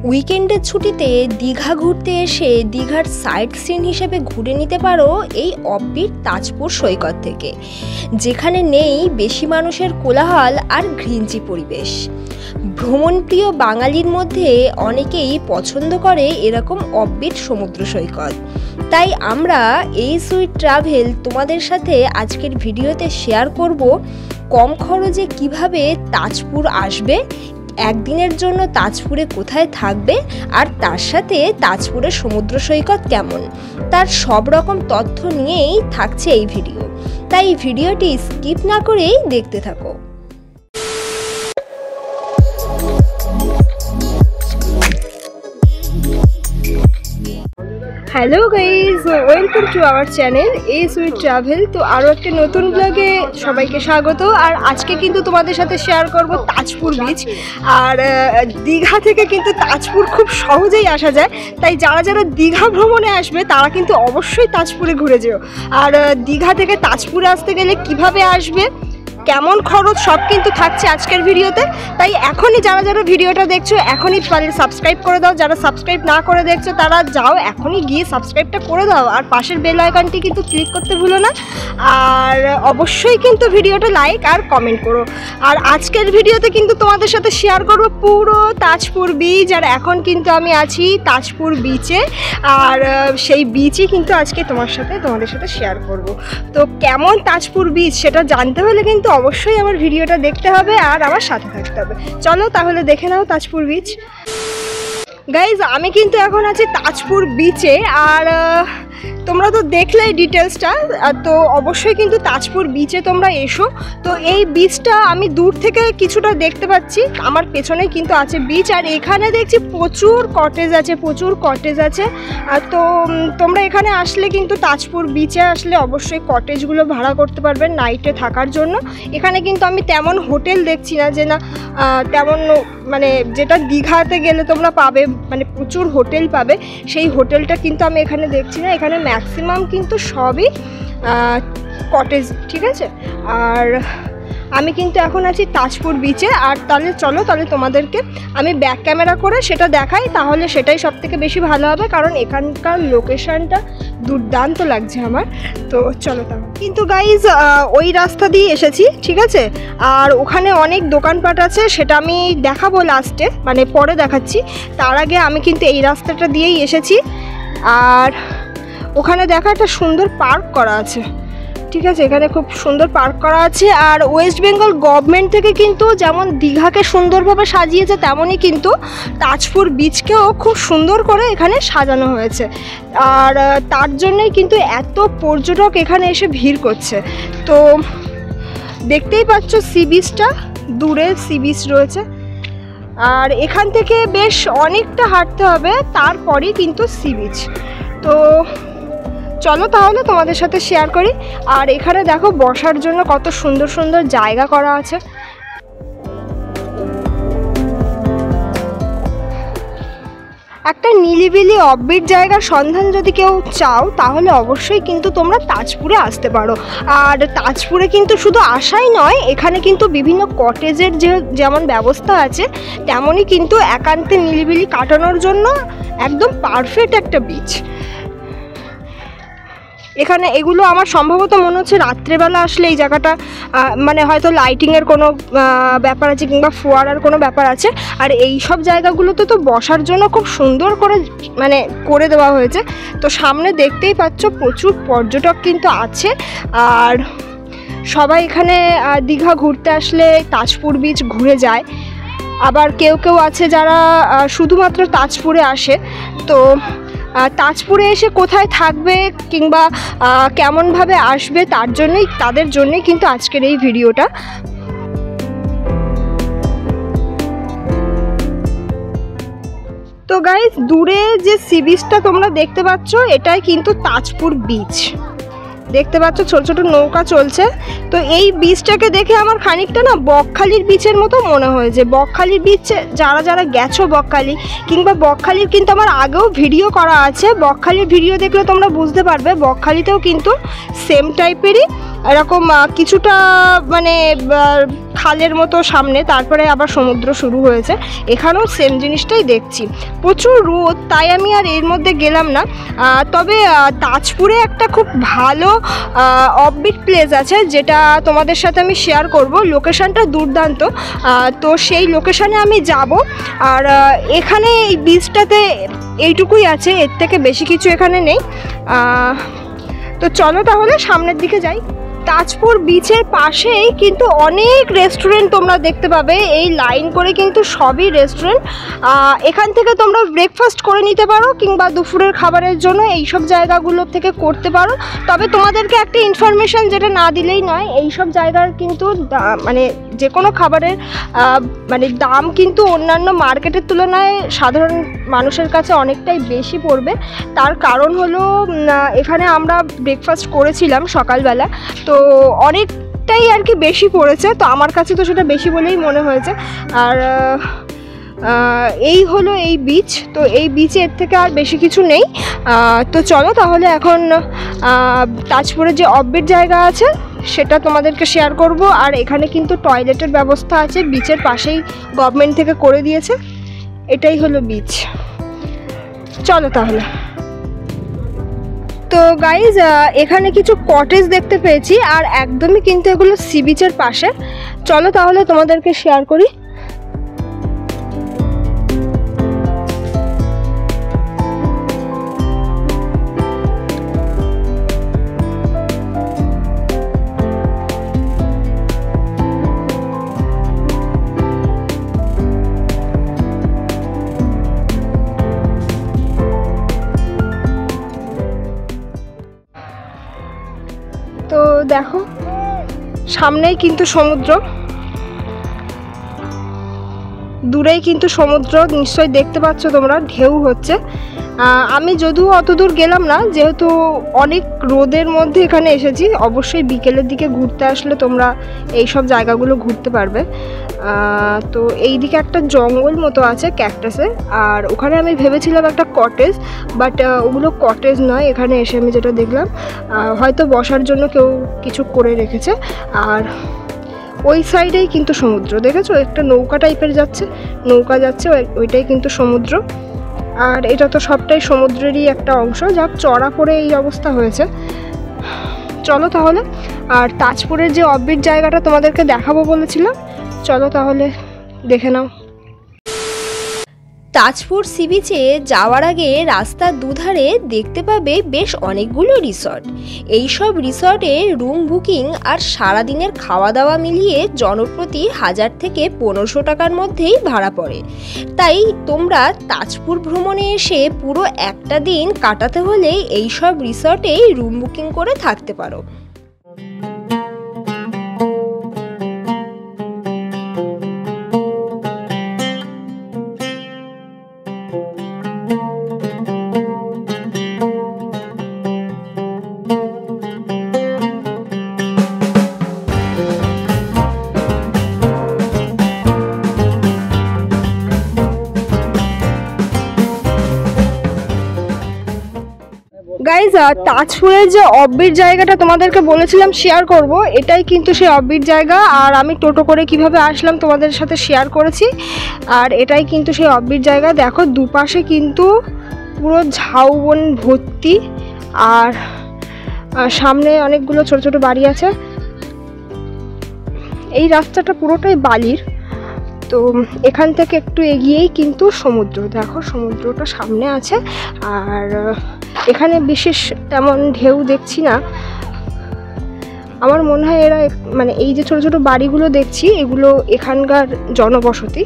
উইকেন্ডের ছুটিতে দীঘা ঘুরতে এসে দীঘার সাইট সিন হিসেবে ঘুরে নিতে পারো এই অফবিট তাজপুর সৈকত থেকে, যেখানে নেই বেশি মানুষের কোলাহল আর ঘিঞ্জি পরিবেশ। ভ্রমণপ্রিয় বাঙালির মধ্যে অনেকেই পছন্দ করে এরকম অফবিট সমুদ্র সৈকত। তাই আমরা এই সুইট ট্রাভেল তোমাদের সাথে আজকের ভিডিওতে শেয়ার করব কম খরচে কিভাবে তাজপুর আসবে, একদিনের জন্য তাজপুরে কোথায় থাকবে, আর তার সাথে তাজপুরের সমুদ্র সৈকত কেমন, তার সব রকম তথ্য নিয়েই থাকছে এই ভিডিও। তাই ভিডিওটি স্কিপ না করেই দেখতে থাকো। Hello guys, welcome to our channel এই সুইট ট্রাভেল। তো আরও একটা নতুন ব্লগে সবাইকে স্বাগত। আর আজকে কিন্তু তোমাদের সাথে শেয়ার করব তাজপুর বিচ। আর দীঘা থেকে কিন্তু তাজপুর খুব সহজেই আসা যায়, তাই যারা যারা দীঘা ভ্রমণে আসবে তারা কিন্তু অবশ্যই তাজপুরে ঘুরে যেও। আর দীঘা থেকে তাজপুরে আসতে গেলে কিভাবে আসবে, কেমন খরচ, সব কিন্তু থাকছে আজকের ভিডিওতে। তাই এখনই যারা যারা ভিডিওটা দেখছো এখনই সাবস্ক্রাইব করে দাও। যারা সাবস্ক্রাইব না করে দেখছো তারা যাও এখনই গিয়ে সাবস্ক্রাইবটা করে দাও, আর পাশের বেল আইকনটি কিন্তু ক্লিক করতে ভুলো না। আর অবশ্যই কিন্তু ভিডিওটা লাইক আর কমেন্ট করো। আর আজকের ভিডিওতে কিন্তু তোমাদের সাথে শেয়ার করব পুরো তাজপুর বিচ। আর এখন কিন্তু আমি আছি তাজপুর বিচে, আর সেই বিচই কিন্তু আজকে তোমাদের সাথে শেয়ার করব। তো কেমন তাজপুর বিচ সেটা জানতে হলে কিন্তু অবশ্যই আমার ভিডিওটা দেখতে হবে আর আমার সাথে থাকতে হবে। চলো তাহলে দেখে নাও তাজপুর বিচ। গাইজ, আমি কিন্তু এখন আছি তাজপুর বিচে, আর তোমরা তো দেখলেই ডিটেলসটা। তো অবশ্যই কিন্তু তাজপুর বিচে তোমরা এসো। তো এই বিচটা আমি দূর থেকে কিছুটা দেখতে পাচ্ছি, আমার পেছনে কিন্তু আছে বিচ। আর এখানে দেখছি প্রচুর কটেজ আছে। আর তো তোমরা এখানে আসলে কিন্তু তাজপুর বিচে আসলে অবশ্যই কটেজগুলো ভাড়া করতে পারবেন নাইটে থাকার জন্য। এখানে কিন্তু আমি তেমন হোটেল দেখছি না, যে না তেমন মানে যেটা দীঘাতে গেলে তোমরা পাবে, মানে প্রচুর হোটেল পাবে, সেই হোটেলটা কিন্তু আমি এখানে দেখছি না। এখানে ম্যাক্সিমাম কিন্তু সবই কটেজ, ঠিক আছে। আর আমি কিন্তু এখন আছি তাজপুর বিচে। আর তাহলে চলো তোমাদেরকে আমি ব্যাক ক্যামেরা করে সেটা দেখাই, তাহলে সেটাই সব থেকে বেশি ভালো হবে, কারণ এখানকার লোকেশানটা দুর্দান্ত লাগছে আমার। তো চলো কিন্তু গাইজ ওই রাস্তা দিয়ে এসেছি, ঠিক আছে। আর ওখানে অনেক দোকানপাট আছে, সেটা আমি দেখাবো লাস্টে, মানে পরে দেখাচ্ছি। তার আগে আমি কিন্তু এই রাস্তাটা দিয়েই এসেছি। আর ওখানে দেখা একটা সুন্দর পার্ক করা আছে, ঠিক আছে। এখানে খুব সুন্দর পার্ক করা আছে। আর ওয়েস্ট বেঙ্গল গভর্নমেন্ট থেকে কিন্তু যেমন দীঘাকে সুন্দরভাবে সাজিয়েছে, তেমনই কিন্তু তাজপুর বিচকেও খুব সুন্দর করে এখানে সাজানো হয়েছে। আর তার জন্যই কিন্তু এত পর্যটক এখানে এসে ভিড় করছে। তো দেখতেই পাচ্ছ সি বিচটা, দূরে সি বিচ রয়েছে। আর এখান থেকে বেশ অনেকটা হাঁটতে হবে, তারপরেই কিন্তু সি বিচ। তো চলো তাহলে তোমাদের সাথে শেয়ার করি। আর এখানে দেখো বসার জন্য কত সুন্দর সুন্দর জায়গা করা আছে। একটা নিলিবিলি অফবিট জায়গার সন্ধান যদি কেউ চাও, তাহলে অবশ্যই কিন্তু তোমরা তাজপুরে আসতে পারো। আর তাজপুরে কিন্তু শুধু আসাই নয়, এখানে কিন্তু বিভিন্ন কটেজের যেমন ব্যবস্থা আছে, তেমনই কিন্তু একান্তে নিলিবিলি কাটানোর জন্য একদম পারফেক্ট একটা বিচ। এখানে এগুলো আমার সম্ভবত মনে হচ্ছে রাত্রেবেলা আসলে এই জায়গাটা মানে হয়তো লাইটিংয়ের কোনো ব্যাপার আছে, কিংবা ফোয়ারার কোনো ব্যাপার আছে। আর এই সব জায়গাগুলোতে তো বসার জন্য খুব সুন্দর করে মানে করে দেওয়া হয়েছে। তো সামনে দেখতেই পাচ্ছ প্রচুর পর্যটক কিন্তু আছে। আর সবাই এখানে দীঘা ঘুরতে আসলে তাজপুর বিচ ঘুরে যায়। আবার কেউ আছে যারা শুধুমাত্র তাজপুরে আসে। তো তাজপুরে এসে কোথায় থাকবে কিংবা কেমনভাবে আসবে, তাদের জন্যই কিন্তু আজকের এই ভিডিওটা। তো গাইজ, দূরে যে সি বিচটা তোমরা দেখতে পাচ্ছ, এটাই কিন্তু তাজপুর বিচ। দেখতে পাচ্ছ ছোট ছোট নৌকা চলছে। তো এই বিচটাকে দেখে আমার খানিকটা না বকখালির বিচের মতো মনে হয়েছে। বকখালির বিচে যারা যারা গেছো বকখালি, কিংবা বকখালির কিন্তু আমার আগেও ভিডিও করা আছে, বকখালির ভিডিও দেখলে তোমরা বুঝতে পারবে বকখালিতেও কিন্তু সেম টাইপেরই এরকম কিছুটা মানে খালের মতো সামনে, তারপরে আবার সমুদ্র শুরু হয়েছে। এখানেও সেম জিনিসটাই দেখছি, প্রচুর রোদ, তাই আমি আর এর মধ্যে গেলাম না। তবে তাজপুরে একটা খুব ভালো অফবিট প্লেস আছে, যেটা তোমাদের সাথে আমি শেয়ার করব। লোকেশানটা দুর্দান্ত, তো সেই লোকেশানে আমি যাব। আর এখানে এই বিচটাতে এইটুকুই আছে, এর থেকে বেশি কিছু এখানে নেই। তো চলো তাহলে সামনের দিকে যাই। তাজপুর বিচের পাশেই কিন্তু অনেক রেস্টুরেন্ট তোমরা দেখতে পাবে, এই লাইন করে কিন্তু সবই রেস্টুরেন্ট। এখান থেকে তোমরা ব্রেকফাস্ট করে নিতে পারো, কিংবা দুপুরের খাবারের জন্য এইসব জায়গাগুলো থেকে করতে পারো। তবে তোমাদেরকে একটা ইনফরমেশান যেটা না দিলেই নয়, এইসব জায়গার কিন্তু মানে যে কোনো খাবারের মানে দাম কিন্তু অন্যান্য মার্কেটের তুলনায় সাধারণ মানুষের কাছে অনেকটাই বেশি পড়বে। তার কারণ হলো এখানে আমরা ব্রেকফাস্ট করেছিলাম সকালবেলা, তো অনেকটাই আর কি বেশি পড়েছে, তো আমার কাছে তো সেটা বেশি বলেই মনে হয়েছে। আর এই হলো এই বিচ, তো এই বিচে এর থেকে আর বেশি কিছু নেই। তো চলো তাহলে এখন তাজপুরে যে অফবিট জায়গা আছে সেটা তোমাদেরকে শেয়ার করব। আর এখানে কিন্তু টয়লেটের ব্যবস্থা আছে, বিচের পাশেই গভর্নমেন্ট থেকে করে দিয়েছে। এটাই হলো বিচ, চলো তাহলে। তো গাইজ এখানে কিছু কটেজ দেখতে পেয়েছি, আর একদমই কিন্তু এগুলো সি বিচের পাশে। চলো তাহলে তোমাদেরকে শেয়ার করি। তো দেখো সামনেই কিন্তু সমুদ্র, দূরেই কিন্তু সমুদ্র নিশ্চয়ই দেখতে পাচ্ছ তোমরা, ঢেউ হচ্ছে। আমি যদিও অত দূর গেলাম না, যেহেতু অনেক রোদের মধ্যে এখানে এসেছি। অবশ্যই বিকেলের দিকে ঘুরতে আসলে তোমরা এই সব জায়গাগুলো ঘুরতে পারবে। তো এই দিকে একটা জঙ্গল মতো আছে ক্যাকটাসের, আর ওখানে আমি ভেবেছিলাম একটা কটেজ, বাট ওগুলো কটেজ নয়। এখানে এসে আমি যেটা দেখলাম, হয়তো বসার জন্য কেউ কিছু করে রেখেছে। আর ওই সাইডেই কিন্তু সমুদ্র, দেখেছো একটা নৌকা টাইপের যাচ্ছে, নৌকা যাচ্ছে, ওইটাই কিন্তু সমুদ্র। আর এটা তো সবটাই সমুদ্রেরই একটা অংশ, যা চড়া পড়ে এই অবস্থা হয়েছে। চলো তাহলে, আর তাজপুরের যে অফবিট জায়গাটা তোমাদেরকে দেখাবো বলেছিলাম, চলো তাহলে দেখে নাও। তাজপুর সি বিচে যাওয়ার আগে রাস্তার দুধারে দেখতে পাবে বেশ অনেকগুলো রিসর্ট। এইসব রিসর্টে রুম বুকিং আর সারাদিনের খাওয়া দাওয়া মিলিয়ে জনপ্রতি 1000 থেকে 1500 টাকার মধ্যেই ভাড়া পড়ে। তাই তোমরা তাজপুর ভ্রমণে এসে পুরো একটা দিন কাটাতে হলে এইসব রিসর্টেই রুম বুকিং করে থাকতে পারো। গাইজ তাজপুরের যে অফবিট জায়গাটা তোমাদেরকে বলেছিলাম শেয়ার করব, এটাই কিন্তু সেই অফবিট জায়গা। আর আমি টোটো করে কিভাবে আসলাম তোমাদের সাথে শেয়ার করেছি। আর এটাই কিন্তু সেই অফবিট জায়গা। দেখো দুপাশে কিন্তু পুরো ঝাউবন ভর্তি, আর সামনে অনেকগুলো ছোট ছোট বাড়ি আছে। এই রাস্তাটা পুরোটাই বালির। তো এখান থেকে একটু এগিয়েই কিন্তু সমুদ্র, দেখো সমুদ্রটা সামনে আছে। আর এখানে বিশেষ তেমন ঢেউ দেখছি না, আমার মনে হয় এরা মানে এই যে ছোট ছোট বাড়িগুলো দেখছি এগুলো এখানকার জনবসতি।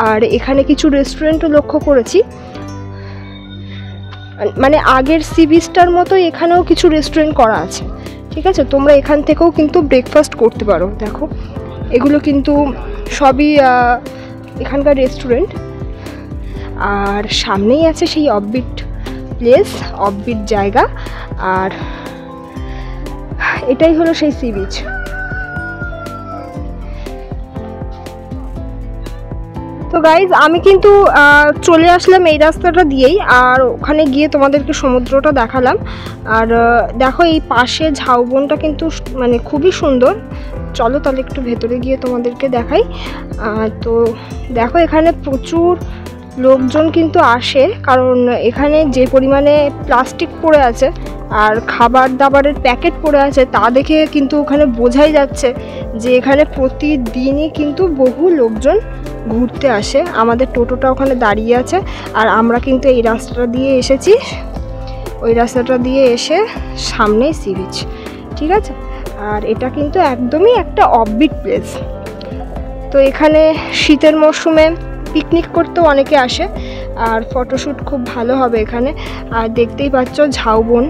আর এখানে কিছু রেস্টুরেন্টও লক্ষ্য করেছি, মানে আগের সি বিচটার মতো এখানেও কিছু রেস্টুরেন্ট করা আছে। ঠিক আছে, তোমরা এখান থেকেও কিন্তু ব্রেকফাস্ট করতে পারো। দেখো এগুলো কিন্তু সবই এখানকার রেস্টুরেন্ট। আর সামনেই আছে সেই অফবিট প্লেস, অফবিট জায়গা। আর এটাই হলো সেই সি বিচ। তো গাইজ আমি কিন্তু চলে আসলাম এই রাস্তাটা দিয়েই, আর ওখানে গিয়ে তোমাদেরকে সমুদ্রটা দেখালাম। আর দেখো এই পাশে ঝাউবনটা কিন্তু মানে খুবই সুন্দর। চলো তাহলে একটু ভেতরে গিয়ে তোমাদেরকে দেখাই। তো দেখো এখানে প্রচুর লোকজন কিন্তু আসে, কারণ এখানে যে পরিমাণে প্লাস্টিক পড়ে আছে আর খাবার দাবারের প্যাকেট পড়ে আছে তা দেখে কিন্তু ওখানে বোঝাই যাচ্ছে যে এখানে প্রতিদিনই কিন্তু বহু লোকজন ঘুরতে আসে। আমাদের টোটোটা ওখানে দাঁড়িয়ে আছে, আর আমরা কিন্তু এই রাস্তাটা দিয়ে এসেছি। ওই রাস্তাটা দিয়ে এসে সামনেই সি বিচ, ঠিক আছে। আর এটা কিন্তু একদমই একটা অফবিট প্লেস। তো এখানে শীতের মরশুমে পিকনিক করতেও অনেকে আসে, আর ফটোশ্যুট খুব ভালো হবে এখানে। আর দেখতেই পাচ্ছ ঝাউবন,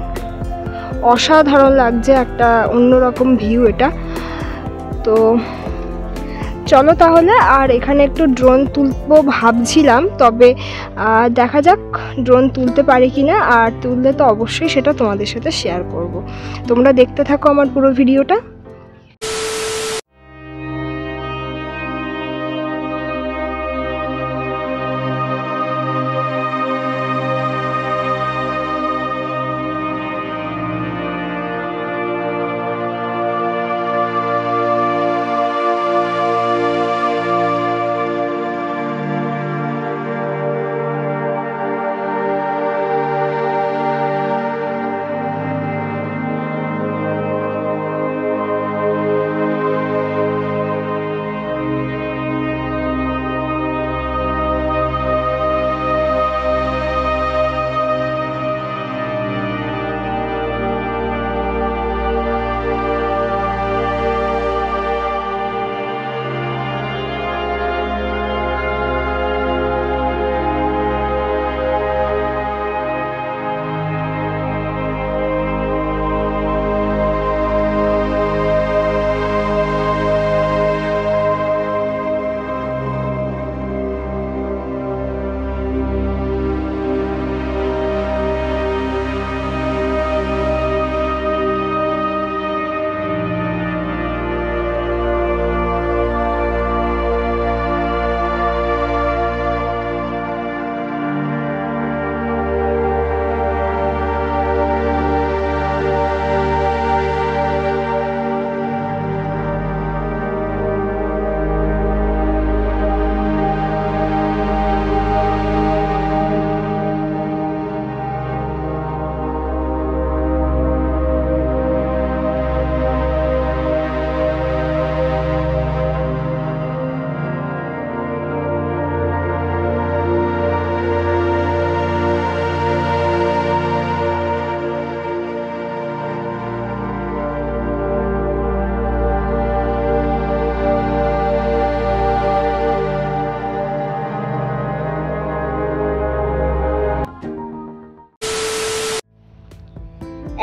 অসাধারণ লাগছে, একটা অন্যরকম ভিউ এটা। তো চলো তাহলে, আর এখানে একটু ড্রোন তুলবো ভাবছিলাম, তবে দেখা যাক ড্রোন তুলতে পারি কিনা। আর তুললে তো অবশ্যই সেটা তোমাদের সাথে শেয়ার করব। তোমরা দেখতে থাকো আমার পুরো ভিডিওটা।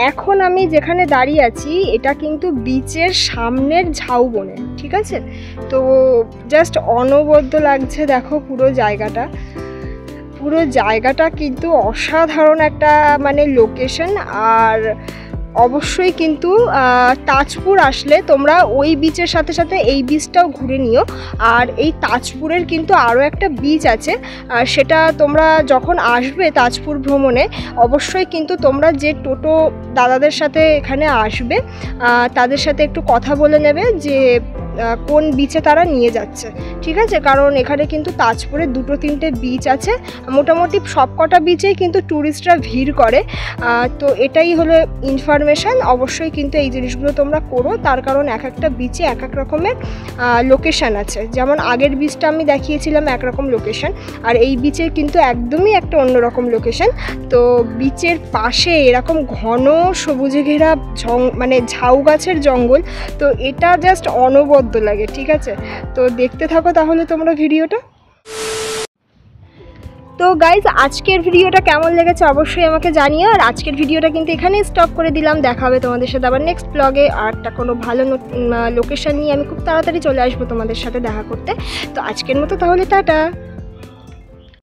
এখন আমি যেখানে দাঁড়িয়ে আছি এটা কিন্তু বিচের সামনের ঝাউবনে, ঠিক আছে। তো জাস্ট অনবদ্য লাগছে, দেখো পুরো জায়গাটা কিন্তু অসাধারণ একটা মানে লোকেশন। আর অবশ্যই কিন্তু তাজপুর আসলে তোমরা ওই বিচের সাথে সাথে এই বিচটাও ঘুরে নিও। আর এই তাজপুরের কিন্তু আরও একটা বিচ আছে, সেটা তোমরা যখন আসবে তাজপুর ভ্রমণে অবশ্যই কিন্তু তোমরা যে টোটো দাদাদের সাথে এখানে আসবে তাদের সাথে একটু কথা বলে নেবে যে কোন বিচে তারা নিয়ে যাচ্ছে, ঠিক আছে। কারণ এখানে কিন্তু তাজপুরে 2-3টে বিচ আছে, মোটামুটি সবকটা বিচেই কিন্তু ট্যুরিস্টরা ভিড় করে। তো এটাই হলো ইনফরমেশান। অবশ্যই কিন্তু এই জিনিসগুলো তোমরা করো, তার কারণ এক একটা বিচে এক এক রকমের লোকেশান আছে। যেমন আগের বিচটা আমি দেখিয়েছিলাম একরকম লোকেশান, আর এই বিচে কিন্তু একদমই একটা অন্যরকম লোকেশান। তো বিচের পাশে এরকম ঘন সবুজে ঘেরা মানে ঝাউ গাছের জঙ্গল, তো এটা জাস্ট অনবদ্য লাগে, ঠিক আছে। তো দেখতে থাকো তাহলে তোমরা ভিডিওটা। তো গাইজ আজকের ভিডিওটা কেমন লেগেছে অবশ্যই আমাকে জানিও। আর আজকের ভিডিওটা কিন্তু এখানেই স্টপ করে দিলাম। দেখা হবে তোমাদের সাথে আবার নেক্সট ব্লগে, আর একটা কোনো ভালো লোকেশন নিয়ে আমি খুব তাড়াতাড়ি চলে আসবো তোমাদের সাথে দেখা করতে। তো আজকের মতো তাহলে টাটা।